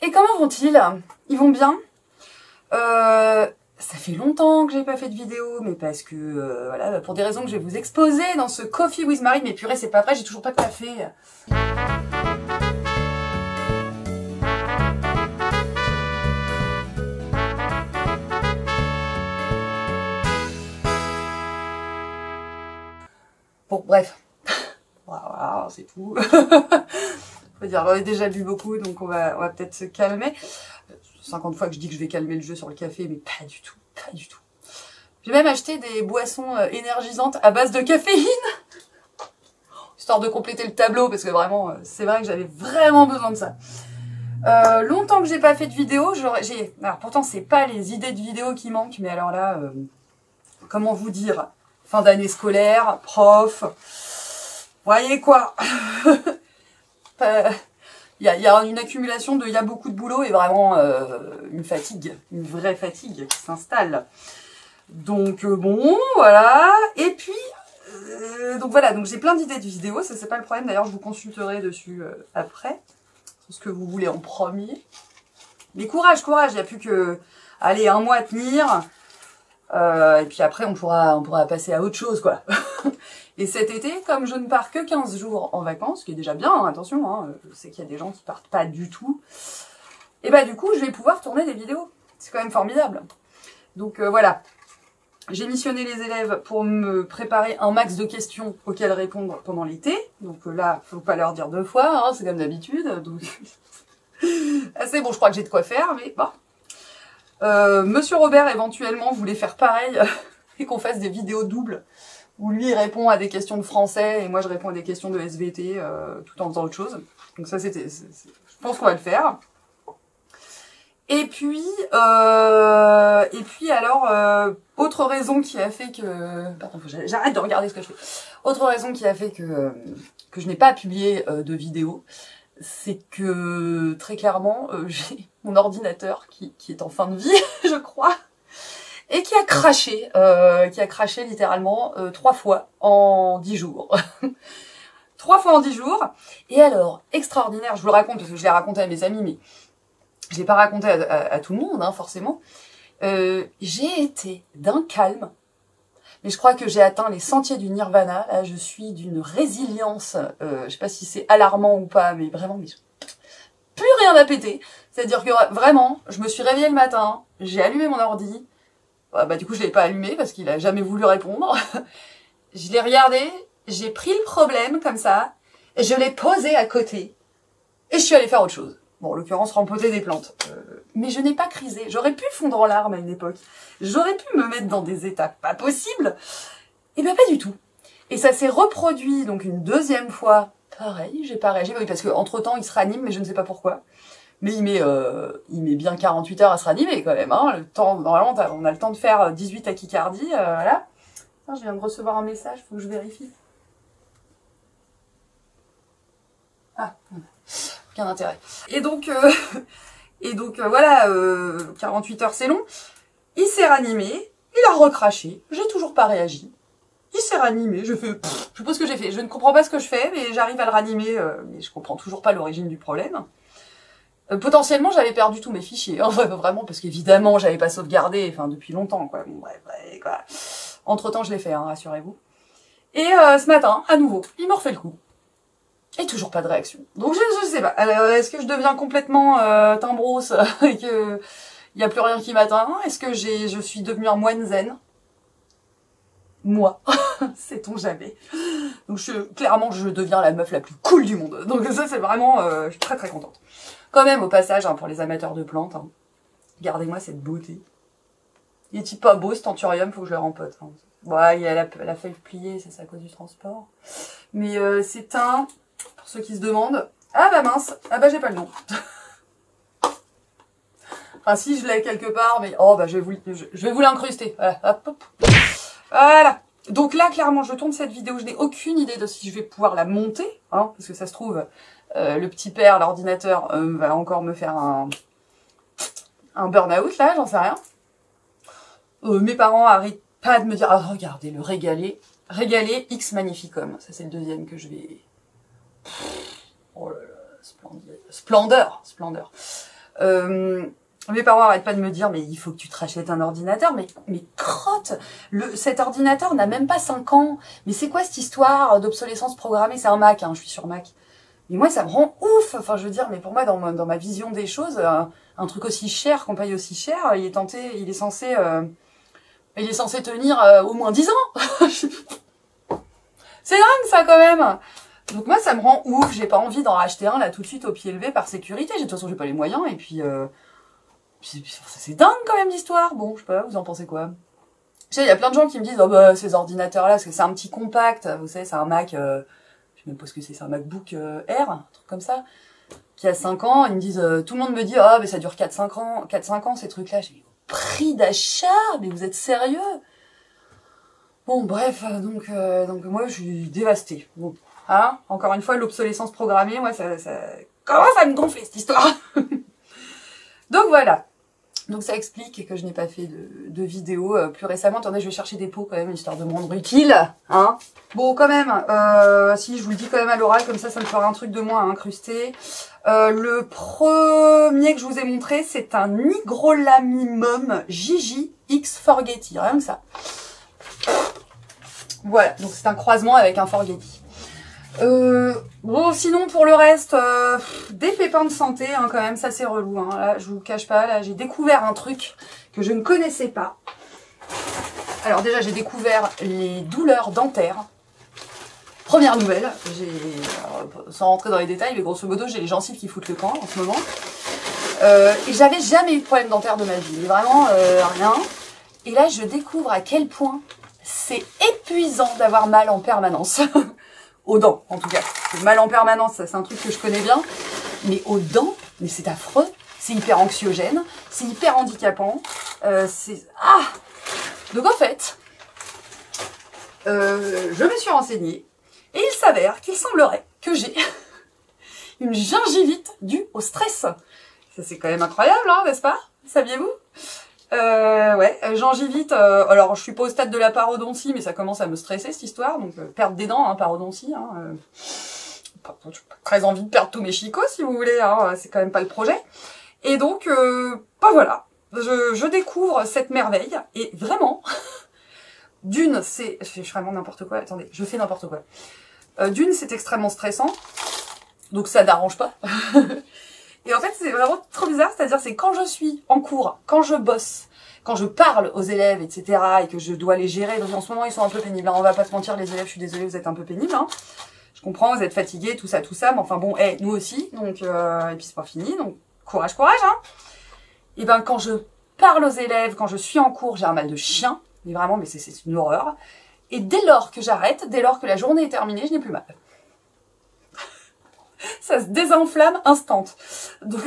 Et comment vont-ils? Ils vont bien? Ça fait longtemps que j'ai pas fait de vidéo, mais parce que, voilà, pour des raisons que je vais vous exposer dans ce Coffee with Marie. Mais purée, c'est pas vrai, j'ai toujours pas de café. Bon, bref. Voilà, c'est tout. Faut dire, j'en ai déjà bu beaucoup, donc on va peut-être se calmer. 50 fois que je dis que je vais calmer le jeu sur le café, mais pas du tout, pas du tout. J'ai même acheté des boissons énergisantes à base de caféine, histoire de compléter le tableau, parce que vraiment, c'est vrai que j'avais vraiment besoin de ça. Longtemps que j'ai pas fait de vidéo, alors pourtant c'est pas les idées de vidéo qui manquent, mais alors là, comment vous dire, fin d'année scolaire, prof, voyez quoi. Il y a une accumulation il y a beaucoup de boulot et vraiment une fatigue, une vraie fatigue qui s'installe. Donc bon, voilà. Et puis, donc voilà, donc j'ai plein d'idées de vidéos, ça c'est pas le problème. D'ailleurs, je vous consulterai dessus après, sur ce que vous voulez en premier. Mais courage, courage, il n'y a plus que, allez, un mois à tenir. Et puis après, on pourra passer à autre chose, quoi. Et cet été, comme je ne pars que 15 jours en vacances, ce qui est déjà bien, hein, attention, hein, je sais qu'il y a des gens qui partent pas du tout, et bah du coup, je vais pouvoir tourner des vidéos. C'est quand même formidable. Donc voilà, j'ai missionné les élèves pour me préparer un max de questions auxquelles répondre pendant l'été. Donc là, faut pas leur dire deux fois, hein, c'est comme d'habitude. Donc c'est bon, je crois que j'ai de quoi faire, mais bon. Monsieur Robert, éventuellement, voulait faire pareil et qu'on fasse des vidéos doubles où lui il répond à des questions de français et moi je réponds à des questions de SVT tout en faisant autre chose. Donc ça, je pense qu'on va le faire. Et puis alors, autre raison qui a fait que... Pardon, j'arrête de regarder ce que je fais. Autre raison qui a fait que je n'ai pas publié de vidéo, c'est que très clairement, j'ai mon ordinateur qui est en fin de vie, je crois, et qui a craché littéralement 3 fois en 10 jours. 3 fois en 10 jours. Et alors, extraordinaire, je vous le raconte parce que je l'ai raconté à mes amis, mais je l'ai pas raconté à tout le monde, hein, forcément. J'ai été d'un calme, mais je crois que j'ai atteint les sentiers du nirvana. Là, je suis d'une résilience, je sais pas si c'est alarmant ou pas, mais vraiment, mais plus rien à péter. C'est-à-dire que vraiment, je me suis réveillée le matin, j'ai allumé mon ordi, bah du coup je l'ai pas allumé parce qu'il a jamais voulu répondre. Je l'ai regardé, j'ai pris le problème comme ça, et je l'ai posé à côté, et je suis allée faire autre chose. Bon, en l'occurrence, rempoter des plantes. Mais je n'ai pas crisé. J'aurais pu fondre en larmes à une époque. J'aurais pu me mettre dans des états pas possibles. Et bien, pas du tout. Et ça s'est reproduit, donc, une deuxième fois. Pareil, j'ai pas réagi. Oui, parce qu'entre-temps, il se ranime, mais je ne sais pas pourquoi. Mais il met bien 48 heures à se ranimer, quand même, hein. Le temps, normalement, on a le temps de faire 18 tachycardies, voilà. Attends, je viens de recevoir un message, faut que je vérifie. Ah, aucun intérêt. Et donc voilà, 48 heures c'est long. Il s'est ranimé, il a recraché, j'ai toujours pas réagi. Il s'est ranimé, je sais pas ce que j'ai fait, je ne comprends pas ce que je fais, mais j'arrive à le ranimer, mais je comprends toujours pas l'origine du problème. Potentiellement, j'avais perdu tous mes fichiers, hein, vraiment, parce qu'évidemment, j'avais pas sauvegardé, enfin, depuis longtemps, quoi. Bon, bref, quoi. Entre-temps, je l'ai fait, hein, rassurez-vous. Et ce matin, à nouveau, il me refait le coup. Et toujours pas de réaction. Donc je sais pas. Alors, est-ce que je deviens complètement timbros et que y a plus rien qui m'atteint? Est-ce que je suis devenue un moine zen? Moi, sait-on jamais. Donc clairement, je deviens la meuf la plus cool du monde. Donc ça, c'est vraiment, je suis très très contente. Quand même, au passage, hein, pour les amateurs de plantes, hein, regardez-moi cette beauté. Il est pas beau, cet anthurium, faut que je le rempote. Hein. Ouais, il y a la feuille pliée, ça c'est à cause du transport. Mais c'est un... Pour ceux qui se demandent, ah bah mince, ah bah j'ai pas le nom. Enfin si, je l'ai quelque part, mais oh bah je vais vous l'incruster. Voilà, hop, hop. Voilà. Donc là, clairement, je tourne cette vidéo, je n'ai aucune idée de si je vais pouvoir la monter, hein, parce que ça se trouve, le petit père, l'ordinateur, va encore me faire un burn-out, là, j'en sais rien. Mes parents arrêtent pas de me dire, ah regardez, le régalé X Magnificum, ça c'est le deuxième que je vais... Oh là là, splendeur. Mes parents arrêtent pas de me dire, mais il faut que tu te rachètes un ordinateur. Mais crotte, cet ordinateur n'a même pas 5 ans. Mais c'est quoi cette histoire d'obsolescence programmée? C'est un Mac, hein, je suis sur Mac. Mais moi, ça me rend ouf. Enfin, je veux dire, mais pour moi, dans ma vision des choses, un truc aussi cher, qu'on paye aussi cher, il est censé tenir au moins 10 ans. C'est dingue, ça, quand même. Donc moi, ça me rend ouf. J'ai pas envie d'en racheter un, là, tout de suite, au pied levé, par sécurité. De toute façon, j'ai pas les moyens. Et puis, c'est dingue, quand même, l'histoire. Bon, je sais pas, vous en pensez quoi? Tu sais, il y a plein de gens qui me disent, oh bah, ces ordinateurs-là, parce que c'est un petit compact. Vous savez, c'est un Mac, je sais même pas ce que c'est un MacBook Air, un truc comme ça, qui a 5 ans. Ils me disent, tout le monde me dit, ah, mais ça dure 4-5 ans, ces trucs-là. J'ai dit, prix d'achat, mais vous êtes sérieux? Bon, bref, donc moi, je suis dévastée. Bon, hein, encore une fois, l'obsolescence programmée, moi, ça commence à me gonfler, cette histoire. Donc voilà. Donc ça explique que je n'ai pas fait de vidéo plus récemment. Attendez, je vais chercher des pots quand même, histoire de me rendre utile, hein. Bon, quand même, si, je vous le dis quand même à l'oral, comme ça me fera un truc de moins à incruster. Le premier que je vous ai montré, c'est un hygrolamimum Gigi X Forgetti, rien que ça. Voilà, donc c'est un croisement avec un Forgetti. Bon, sinon pour le reste, des pépins de santé, hein, quand même, ça c'est relou, hein. Là, je vous cache pas, là j'ai découvert un truc que je ne connaissais pas. Alors déjà, j'ai découvert les douleurs dentaires. Première nouvelle, sans rentrer dans les détails, mais grosso modo, j'ai les gencives qui foutent le camp en ce moment. Et j'avais jamais eu de problème dentaire de ma vie, mais vraiment rien. Et là, je découvre à quel point c'est épuisant d'avoir mal en permanence. Aux dents, en tout cas. Le mal en permanence, ça c'est un truc que je connais bien. Mais aux dents, mais c'est affreux. C'est hyper anxiogène. C'est hyper handicapant. Donc en fait, je me suis renseignée. Et il s'avère qu'il semblerait que j'ai une gingivite due au stress. Ça c'est quand même incroyable, hein, n'est-ce pas? Saviez-vous? Ouais, gingivite, alors je suis pas au stade de la parodontie, mais ça commence à me stresser cette histoire, donc perdre des dents, hein, parodontie, hein, pas très envie de perdre tous mes chicots si vous voulez, hein, c'est quand même pas le projet. Et donc, bah voilà, je découvre cette merveille, et vraiment, d'une, je fais vraiment n'importe quoi, attendez, je fais n'importe quoi. D'une, c'est extrêmement stressant, donc ça n'arrange pas. Et en fait, c'est vraiment trop bizarre, c'est-à-dire c'est quand je suis en cours, quand je bosse, quand je parle aux élèves, etc., et que je dois les gérer, donc en ce moment ils sont un peu pénibles, hein, on va pas se mentir, les élèves, je suis désolée, vous êtes un peu pénibles, hein. Je comprends, vous êtes fatigués, tout ça, mais enfin bon, nous aussi, donc, et puis c'est pas fini, donc courage, hein. Et ben quand je parle aux élèves, quand je suis en cours, j'ai un mal de chien, mais vraiment, mais c'est une horreur, et dès lors que j'arrête, dès lors que la journée est terminée, je n'ai plus mal. Ça se désenflamme instant. Donc,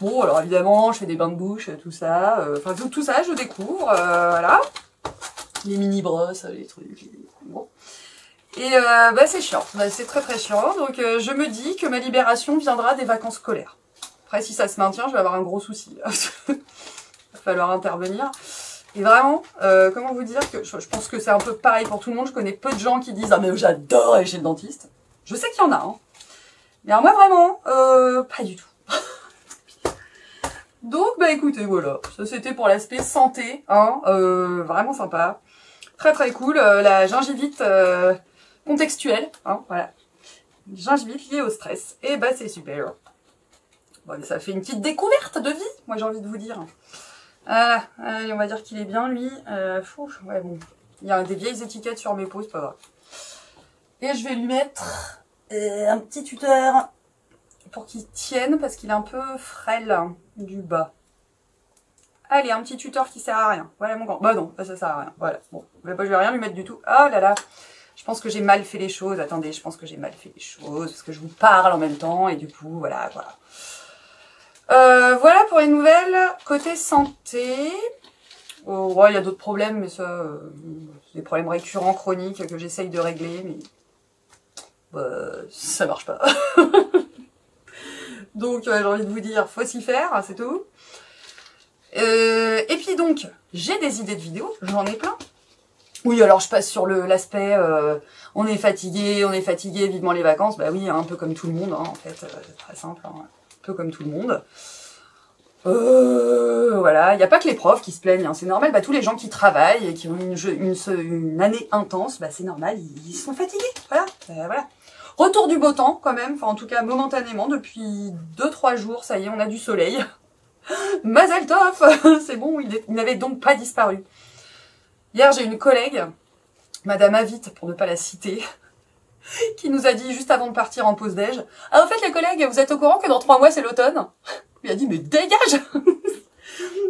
bon, alors évidemment, je fais des bains de bouche, tout ça. Enfin, tout ça, je découvre, voilà. Les mini-brosses, les trucs. Bon. Et bah, c'est chiant. Bah, c'est très très chiant. Donc, je me dis que ma libération viendra des vacances scolaires. Après, si ça se maintient, je vais avoir un gros souci. Il va falloir intervenir. Et vraiment, comment vous dire que je pense que c'est un peu pareil pour tout le monde. Je connais peu de gens qui disent « Ah, mais j'adore aller chez le dentiste ». Je sais qu'il y en a, hein. Mais alors moi, vraiment, pas du tout. Donc, bah écoutez, voilà. Ça, c'était pour l'aspect santé, hein. Vraiment sympa. Très, très cool. La gingivite contextuelle, hein, voilà. Gingivite liée au stress. Et bah, c'est super. Bon, mais ça fait une petite découverte de vie, moi, j'ai envie de vous dire. Allez, on va dire qu'il est bien, lui. Ouais, bon. Il y a des vieilles étiquettes sur mes peaux, c'est pas grave. Et je vais lui mettre un petit tuteur pour qu'il tienne parce qu'il est un peu frêle du bas. Allez, un petit tuteur qui sert à rien. Voilà mon grand. Bah non, ça sert à rien. Voilà. Bon, je vais rien lui mettre du tout. Oh là là. Je pense que j'ai mal fait les choses. Attendez, je pense que j'ai mal fait les choses parce que je vous parle en même temps et du coup, voilà. Voilà pour les nouvelles. Côté santé. Oh, ouais, il y a d'autres problèmes, mais ça, c'est des problèmes récurrents, chroniques que j'essaye de régler, mais ça marche pas. Donc, j'ai envie de vous dire, faut s'y faire, c'est tout. Et puis donc, j'ai des idées de vidéos, j'en ai plein. Oui, alors je passe sur l'aspect, on est fatigué, vivement les vacances. Bah oui, un peu comme tout le monde, hein, en fait, très simple. Hein. peu comme tout le monde. Voilà, il n'y a pas que les profs qui se plaignent, hein, c'est normal, bah, tous les gens qui travaillent et qui ont une année intense, bah, c'est normal, ils sont fatigués, voilà, voilà. Retour du beau temps quand même, enfin en tout cas momentanément, depuis 2-3 jours, ça y est, on a du soleil. Mazel tov, c'est bon, il n'avait donc pas disparu. Hier, j'ai une collègue, Madame Avit, pour ne pas la citer, qui nous a dit juste avant de partir en pause déj, « Ah, au fait, les collègues, vous êtes au courant que dans 3 mois, c'est l'automne ?» Il a dit, mais dégage.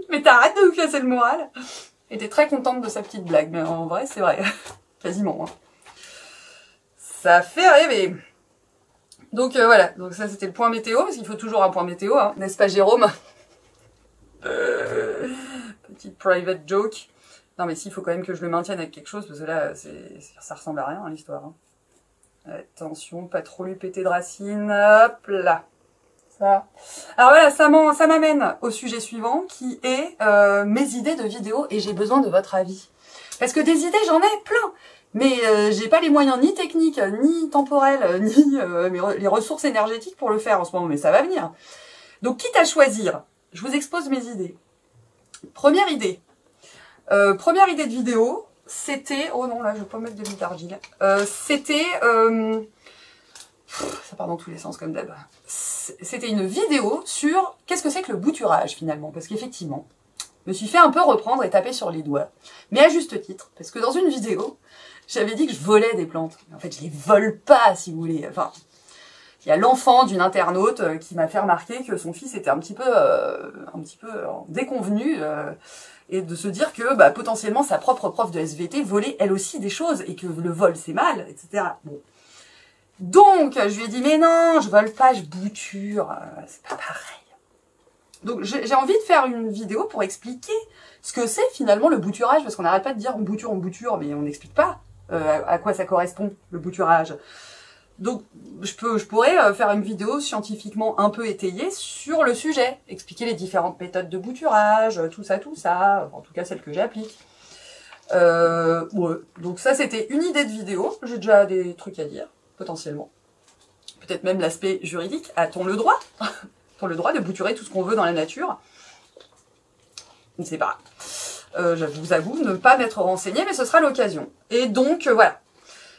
Mais t'arrêtes de nous casser le moral. Elle était très contente de sa petite blague, mais en vrai, c'est vrai. Quasiment. Hein. Ça fait rêver. Donc voilà, donc ça c'était le point météo, parce qu'il faut toujours un point météo, hein, n'est-ce pas Jérôme? Petite private joke. Non mais s'il faut quand même que je le maintienne avec quelque chose, parce que là, ça ressemble à rien, hein, l'histoire. Hein. Attention, pas trop lui péter de racines. Hop là. Ça. Alors voilà, ça m'amène au sujet suivant qui est mes idées de vidéos et j'ai besoin de votre avis. Parce que des idées, j'en ai plein, mais j'ai pas les moyens ni techniques, ni temporels, ni les ressources énergétiques pour le faire en ce moment, mais ça va venir. Donc quitte à choisir, je vous expose mes idées. Première idée de vidéo, c'était... Oh non, là, je vais pas mettre de l'huile d'argile. C'était... ça part dans tous les sens comme d'hab. C'était une vidéo sur qu'est-ce que c'est que le bouturage finalement, parce qu'effectivement, je me suis fait un peu reprendre et taper sur les doigts, mais à juste titre, parce que dans une vidéo, j'avais dit que je volais des plantes. En fait, je les vole pas, si vous voulez. Enfin, il y a l'enfant d'une internaute qui m'a fait remarquer que son fils était un petit peu déconvenu et de se dire que bah, potentiellement sa propre prof de SVT volait elle aussi des choses et que le vol c'est mal, etc. Bon. Donc, je lui ai dit, mais non, je vole pas, je bouture, c'est pas pareil. Donc, j'ai envie de faire une vidéo pour expliquer ce que c'est finalement le bouturage, parce qu'on n'arrête pas de dire on bouture, mais on n'explique pas à quoi ça correspond, le bouturage. Donc, je pourrais faire une vidéo scientifiquement un peu étayée sur le sujet, expliquer les différentes méthodes de bouturage, tout ça, en tout cas celles que j'applique. Ouais. Donc ça, c'était une idée de vidéo, j'ai déjà des trucs à dire. Potentiellement. Peut-être même l'aspect juridique. A-t-on le droit A-t-on le droit de bouturer tout ce qu'on veut dans la nature? Je ne sais pas. Je vous avoue ne pas m'être renseignée, mais ce sera l'occasion. Et donc, voilà.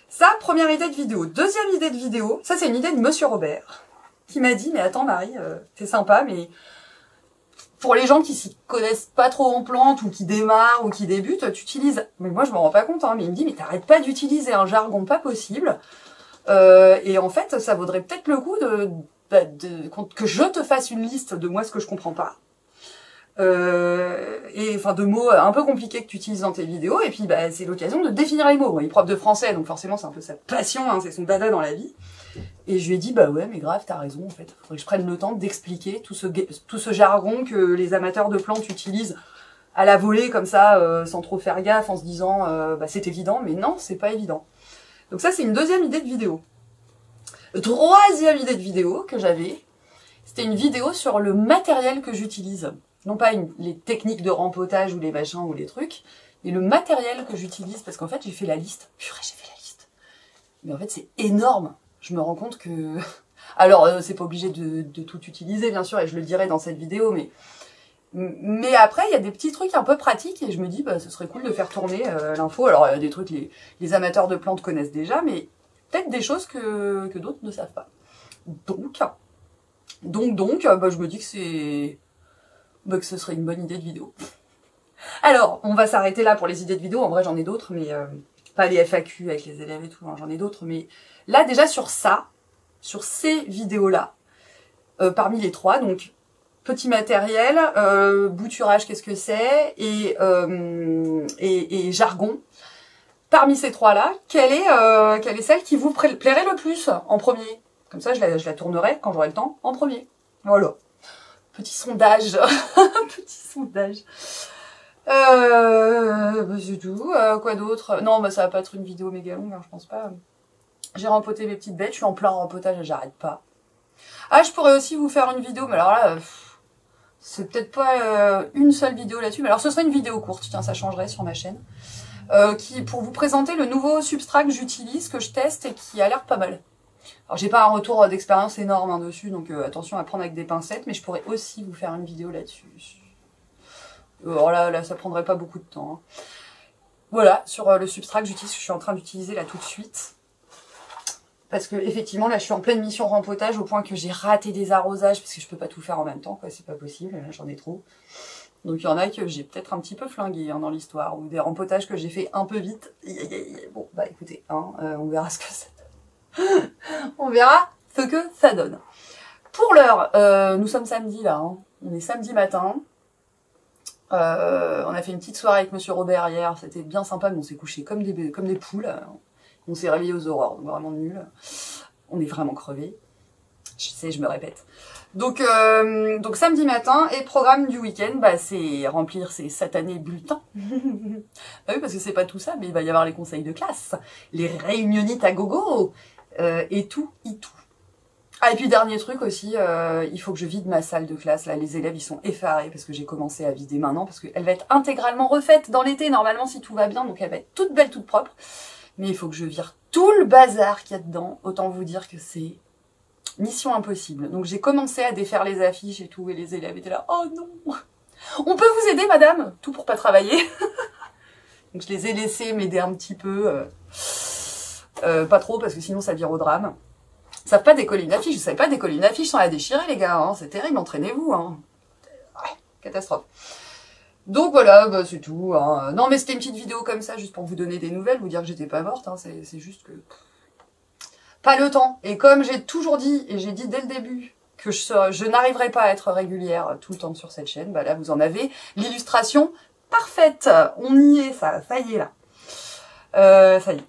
Ça, première idée de vidéo. Deuxième idée de vidéo, ça c'est une idée de Monsieur Robert, qui m'a dit, mais attends Marie, c'est sympa, mais pour les gens qui s'y connaissent pas trop en plantes, ou qui démarrent, ou qui débutent, tu utilises... Mais moi je m'en rends pas compte, hein, mais il me dit, mais t'arrêtes pas d'utiliser un jargon pas possible. Et en fait, ça vaudrait peut-être le coup que je te fasse une liste de moi ce que je comprends pas. Et enfin de mots un peu compliqués que tu utilises dans tes vidéos, et puis bah, c'est l'occasion de définir les mots. Bon, il est prof de français, donc forcément c'est un peu sa passion, hein, c'est son dada dans la vie. Et je lui ai dit, bah ouais, mais grave, t'as raison, en fait. Faudrait que je prenne le temps d'expliquer tout ce jargon que les amateurs de plantes utilisent à la volée, comme ça, sans trop faire gaffe, en se disant, bah c'est évident, mais non, c'est pas évident. Donc ça, c'est une deuxième idée de vidéo. Troisième idée de vidéo que j'avais, c'était une vidéo sur le matériel que j'utilise. Non pas les techniques de rempotage ou les machins ou les trucs, mais le matériel que j'utilise, parce qu'en fait, j'ai fait la liste. Purée, j'ai fait la liste. Mais en fait, c'est énorme. Je me rends compte que... Alors, c'est pas obligé de tout utiliser, bien sûr, et je le dirai dans cette vidéo, mais après, il y a des petits trucs un peu pratiques et je me dis, bah, ce serait cool de faire tourner l'info. Alors, il y a des trucs les amateurs de plantes connaissent déjà, mais peut-être des choses que d'autres ne savent pas. Donc, bah, je me dis que ce serait une bonne idée de vidéo. Alors, on va s'arrêter là pour les idées de vidéo. En vrai, j'en ai d'autres, mais pas les FAQ avec les élèves et tout, hein, j'en ai d'autres. Mais là, déjà, sur ces vidéos-là, parmi les trois, donc... Petit matériel, bouturage, qu'est-ce que c'est, et jargon. Parmi ces trois-là, quelle est celle qui vous plairait le plus en premier? Comme ça, je la tournerai quand j'aurai le temps en premier. Voilà. Petit sondage. Petit sondage. Bah, c'est tout. Quoi d'autre? Non, bah, ça va pas être une vidéo méga longue, hein, je pense pas. J'ai rempoté mes petites bêtes, je suis en plein rempotage et j'arrête pas. Ah, je pourrais aussi vous faire une vidéo, mais alors là... c'est peut-être pas une seule vidéo là-dessus, mais alors ce serait une vidéo courte, tiens, ça changerait sur ma chaîne, pour vous présenter le nouveau substrat que j'utilise, que je teste et qui a l'air pas mal. Alors j'ai pas un retour d'expérience énorme hein, dessus, donc attention à prendre avec des pincettes, mais je pourrais aussi vous faire une vidéo là-dessus. Alors là, ça prendrait pas beaucoup de temps. Hein. Voilà, sur le substrat que j'utilise, je suis en train d'utiliser là tout de suite. Parce que effectivement, là je suis en pleine mission rempotage au point que j'ai raté des arrosages, parce que je peux pas tout faire en même temps, quoi, c'est pas possible, là j'en ai trop. Donc il y en a que j'ai peut-être un petit peu flingué hein, dans l'histoire, ou des rempotages que j'ai fait un peu vite. Bon, bah écoutez, hein, on verra ce que ça donne. On verra ce que ça donne. Pour l'heure, nous sommes samedi là, hein. On est samedi matin. On a fait une petite soirée avec Monsieur Robert hier, c'était bien sympa, mais on s'est couché comme des poules. On s'est réveillé aux aurores, donc vraiment nul. On est vraiment crevés. Je sais, je me répète. Donc samedi matin, et programme du week-end, bah, c'est remplir ces satanés bulletins. Bah oui, parce que c'est pas tout ça, mais il va y avoir les conseils de classe, les réunionites à gogo, et tout. Ah, et puis dernier truc aussi, il faut que je vide ma salle de classe. Là, les élèves, ils sont effarés parce que j'ai commencé à vider maintenant, parce qu'elle va être intégralement refaite dans l'été, normalement, si tout va bien, donc elle va être toute belle, toute propre. Mais il faut que je vire tout le bazar qu'il y a dedans. Autant vous dire que c'est mission impossible. Donc j'ai commencé à défaire les affiches et tout, et les élèves étaient là, oh non, on peut vous aider madame, tout pour pas travailler. Donc je les ai laissés m'aider un petit peu, pas trop parce que sinon ça vire au drame. Ils savent pas décoller une affiche, vous savez pas décoller une affiche sans la déchirer les gars, hein. C'est terrible, entraînez-vous. Hein. Ouais, catastrophe. Donc voilà, bah, c'est tout. Hein. Non mais c'était une petite vidéo comme ça, juste pour vous donner des nouvelles, vous dire que j'étais pas morte, hein. C'est juste que... Pas le temps. Et comme j'ai toujours dit, et j'ai dit dès le début, que je n'arriverai pas à être régulière tout le temps sur cette chaîne, bah là vous en avez l'illustration parfaite. On y est, ça y est là. Ça y est.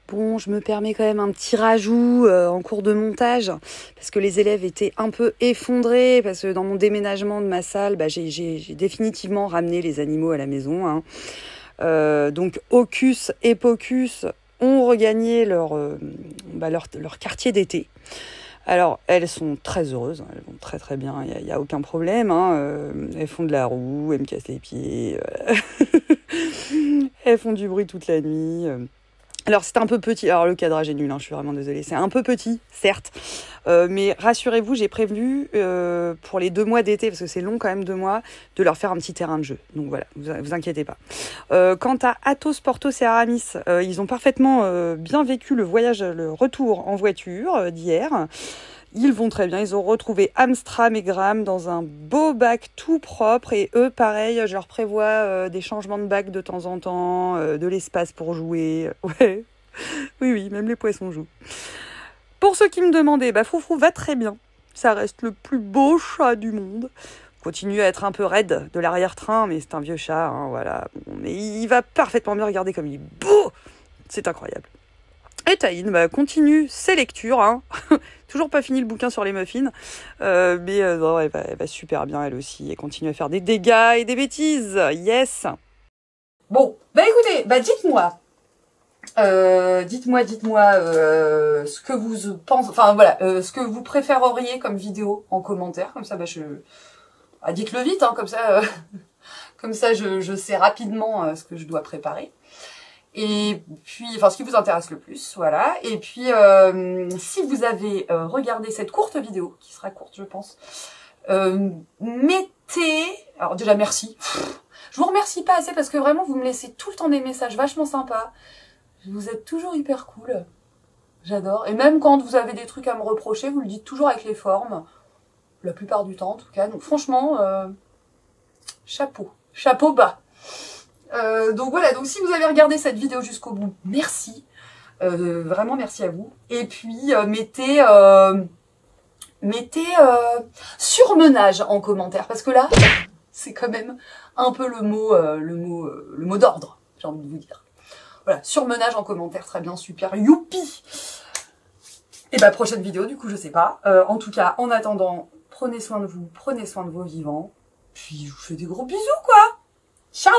Bon, je me permets quand même un petit rajout en cours de montage, parce que les élèves étaient un peu effondrés, parce que dans mon déménagement de ma salle, bah, j'ai définitivement ramené les animaux à la maison. Hein. Donc Hocus et Pocus ont regagné leur quartier d'été. Alors, elles sont très heureuses, elles vont très très bien, il n'y a aucun problème. Hein. Elles font de la roue, elles me cassent les pieds, elles font du bruit toute la nuit. Alors c'est un peu petit, alors le cadrage est nul, hein, je suis vraiment désolée, c'est un peu petit, certes, mais rassurez-vous, j'ai prévenu pour les 2 mois d'été, parce que c'est long quand même 2 mois, de leur faire un petit terrain de jeu, donc voilà, vous inquiétez pas. Quant à Athos, Porthos et Aramis, ils ont parfaitement bien vécu le retour en voiture d'hier. Ils vont très bien, ils ont retrouvé Amstram et Gram dans un beau bac tout propre, et eux pareil, je leur prévois des changements de bac de temps en temps, de l'espace pour jouer, ouais, oui, même les poissons jouent. Pour ceux qui me demandaient, bah Froufrou va très bien, ça reste le plus beau chat du monde, continue à être un peu raide de l'arrière-train, mais c'est un vieux chat, hein, voilà, bon, mais il va parfaitement bien, regarder comme il est beau, c'est incroyable. Et Taïn continue ses lectures, hein. Toujours pas fini le bouquin sur les muffins, mais non, elle va super bien elle aussi, elle continue à faire des dégâts et des bêtises, yes. Bon, bah écoutez, bah dites-moi ce que vous pensez, enfin voilà, ce que vous préféreriez comme vidéo en commentaire, comme ça, bah dites-le vite, hein, comme ça, comme ça je sais rapidement ce que je dois préparer. Et puis, enfin, ce qui vous intéresse le plus, voilà. Et puis, si vous avez regardé cette courte vidéo, qui sera courte, je pense, mettez... Alors déjà, merci. Je vous remercie pas assez parce que vraiment, vous me laissez tout le temps des messages vachement sympas. Vous êtes toujours hyper cool. J'adore. Et même quand vous avez des trucs à me reprocher, vous le dites toujours avec les formes. La plupart du temps, en tout cas. Donc franchement, chapeau. Chapeau bas. Donc voilà, donc si vous avez regardé cette vidéo jusqu'au bout, merci, vraiment merci à vous. Et puis mettez surmenage en commentaire, parce que là c'est quand même un peu le mot d'ordre, j'ai envie de vous dire. Voilà, surmenage en commentaire, très bien, super, youpi. Et bah prochaine vidéo, du coup je sais pas. En tout cas, en attendant, prenez soin de vous, prenez soin de vos vivants, puis je vous fais des gros bisous quoi. Ciao.